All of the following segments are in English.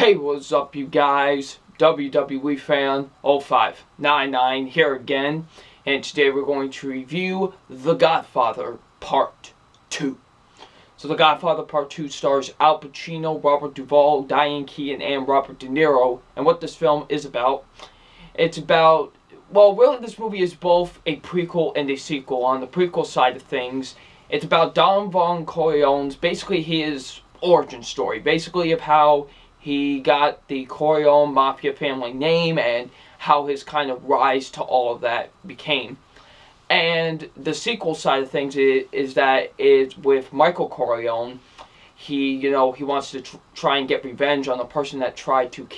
Hey, what's up, you guys? WWE fan 0599 here again, and today we're going to review The Godfather Part 2. So The Godfather Part 2 stars Al Pacino, Robert Duvall, Diane Keaton, and Robert De Niro. And what this film is about, it's about, well, really this movie is both a prequel and a sequel. On the prequel side of things, it's about Don Von Corleone's, basically his origin story, basically of how he got the Corleone Mafia family name and how his kind of rise to all of that became. And the sequel side of things is that it's with Michael Corleone. He wants to try and get revenge on the person that tried to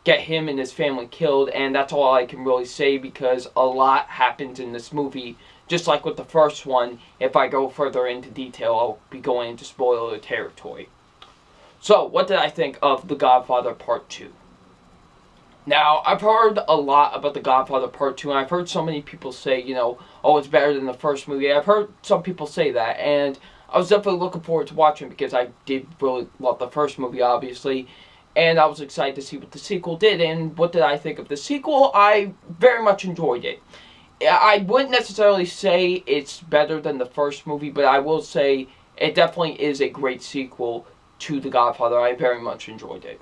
get him and his family killed. And that's all I can really say because a lot happens in this movie. Just like with the first one, if I go further into detail, I'll be going into spoiler territory. So, what did I think of The Godfather Part 2? Now, I've heard a lot about The Godfather Part 2, and I've heard so many people say, oh, it's better than the first movie. I've heard some people say that, and I was definitely looking forward to watching it because I did really love the first movie, obviously, and I was excited to see what the sequel did. And what did I think of the sequel? I very much enjoyed it. I wouldn't necessarily say it's better than the first movie, but I will say it definitely is a great sequel to The Godfather. I very much enjoyed it.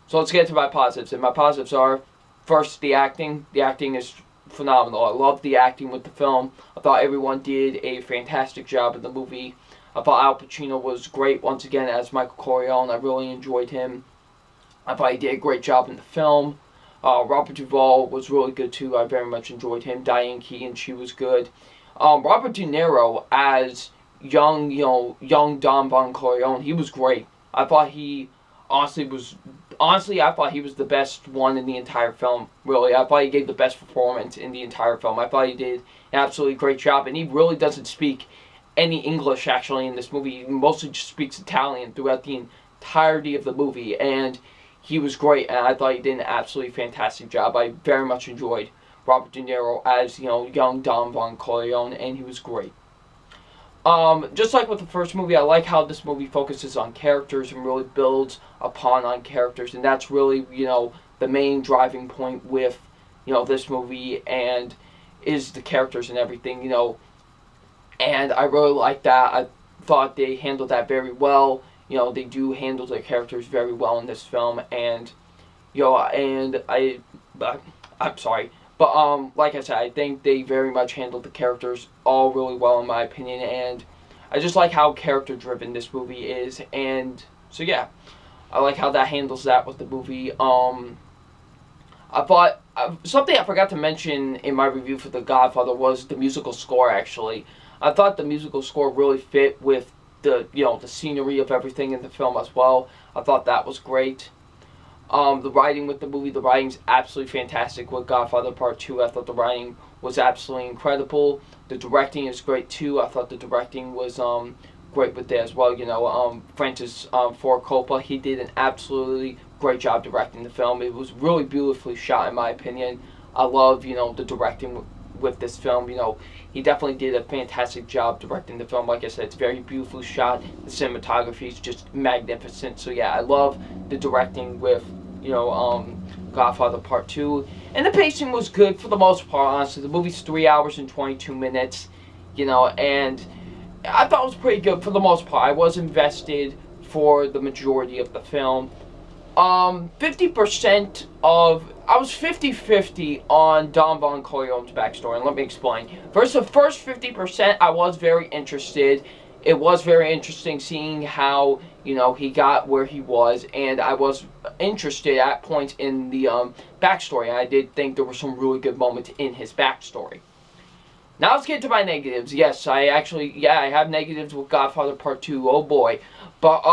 So let's get to my positives. And my positives are, first, the acting. The acting is phenomenal. I loved the acting with the film. I thought everyone did a fantastic job in the movie. I thought Al Pacino was great once again as Michael Corleone. I really enjoyed him. I thought he did a great job in the film. Robert Duvall was really good too. I very much enjoyed him. Diane Keaton, she was good. Robert De Niro as young Don Von Corleone, he was great. I thought he I thought he was the best one in the entire film, really. I thought he gave the best performance in the entire film. I thought he did an absolutely great job, and he really doesn't speak any English, actually, in this movie. He mostly just speaks Italian throughout the entirety of the movie, and he was great, and I thought he did an absolutely fantastic job. I very much enjoyed Robert De Niro as, young Don Von Corleone, and he was great. Just like with the first movie, I like how this movie focuses on characters and really builds on characters, and that's really, the main driving point with, this movie, and is the characters and everything, and I really like that. I thought they handled that very well. They do handle their characters very well in this film, and, I'm sorry. But, like I said, I think they very much handled the characters all really well, in my opinion, and I just like how character-driven this movie is, and so, yeah, I like how that handles that with the movie. I thought, something I forgot to mention in my review for The Godfather was the musical score, actually. I thought the musical score really fit with the scenery of everything in the film as well. I thought that was great. The writing with the movie, the writing's absolutely fantastic with Godfather Part 2. I thought the writing was absolutely incredible. The directing is great too. I thought the directing was great with that as well. Francis Ford Coppola, he did an absolutely great job directing the film. It was really beautifully shot, in my opinion. I love, the directing with this film. He definitely did a fantastic job directing the film. Like I said, it's very beautifully shot. The cinematography is just magnificent. So yeah, I love the directing with, Godfather Part 2. And the pacing was good for the most part, honestly. The movie's 3 hours and 22 minutes, and I thought it was pretty good for the most part. I was invested for the majority of the film. 50% I was 50-50 on Don Von Corleone's backstory, and let me explain. First, the first 50%, I was very interested. It was very interesting seeing how, he got where he was, and I was interested at points in the backstory. I did think there were some really good moments in his backstory. Now let's get to my negatives. Yes, I have negatives with Godfather Part 2, oh boy. But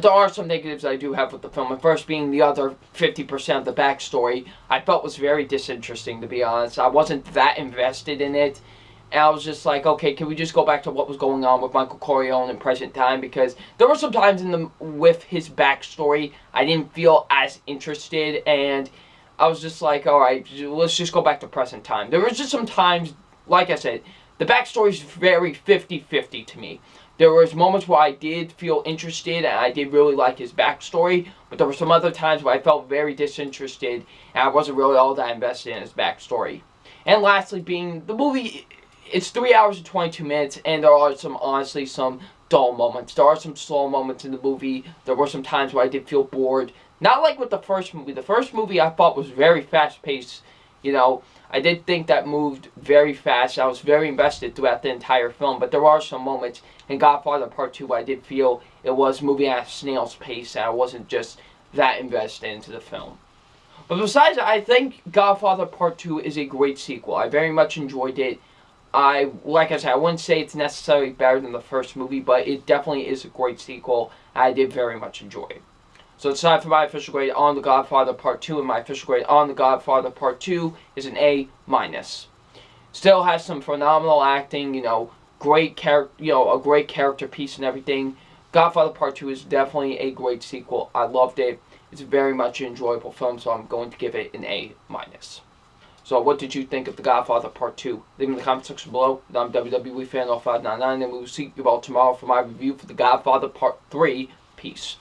there are some negatives I do have with the film. The first being the other 50% of the backstory I felt was very disinteresting, to be honest. I wasn't that invested in it. And I was just like, okay, can we just go back to what was going on with Michael Corleone in present time? Because there were some times with his backstory I didn't feel as interested. And I was just like, alright, let's just go back to present time. There was just some times, like I said, the backstory is very 50-50 to me. There was moments where I did feel interested and I did really like his backstory, but there were some other times where I felt very disinterested and I wasn't really all that invested in his backstory. And lastly, being the movie, it's 3 hours and 22 minutes, and there are honestly, some dull moments. There are some slow moments in the movie. There were some times where I did feel bored. Not like with the first movie. The first movie I thought was very fast-paced. I did think that moved very fast. I was very invested throughout the entire film, but there are some moments in Godfather Part 2 where I did feel it was moving at a snail's pace, and I wasn't just that invested into the film. But besides, I think Godfather Part 2 is a great sequel. I very much enjoyed it. Like I said, I wouldn't say it's necessarily better than the first movie, but it definitely is a great sequel. I did very much enjoy it. So it's time for my official grade on The Godfather Part 2, and my official grade on The Godfather Part 2 is an A-. Still has some phenomenal acting, great a great character piece and everything. Godfather Part 2 is definitely a great sequel. I loved it. It's very much an enjoyable film, so I'm going to give it an A-. So what did you think of The Godfather Part 2? Leave me in the comment section below. I'm WWE Fan 0599, and we will see you all tomorrow for my review for The Godfather Part 3. Peace.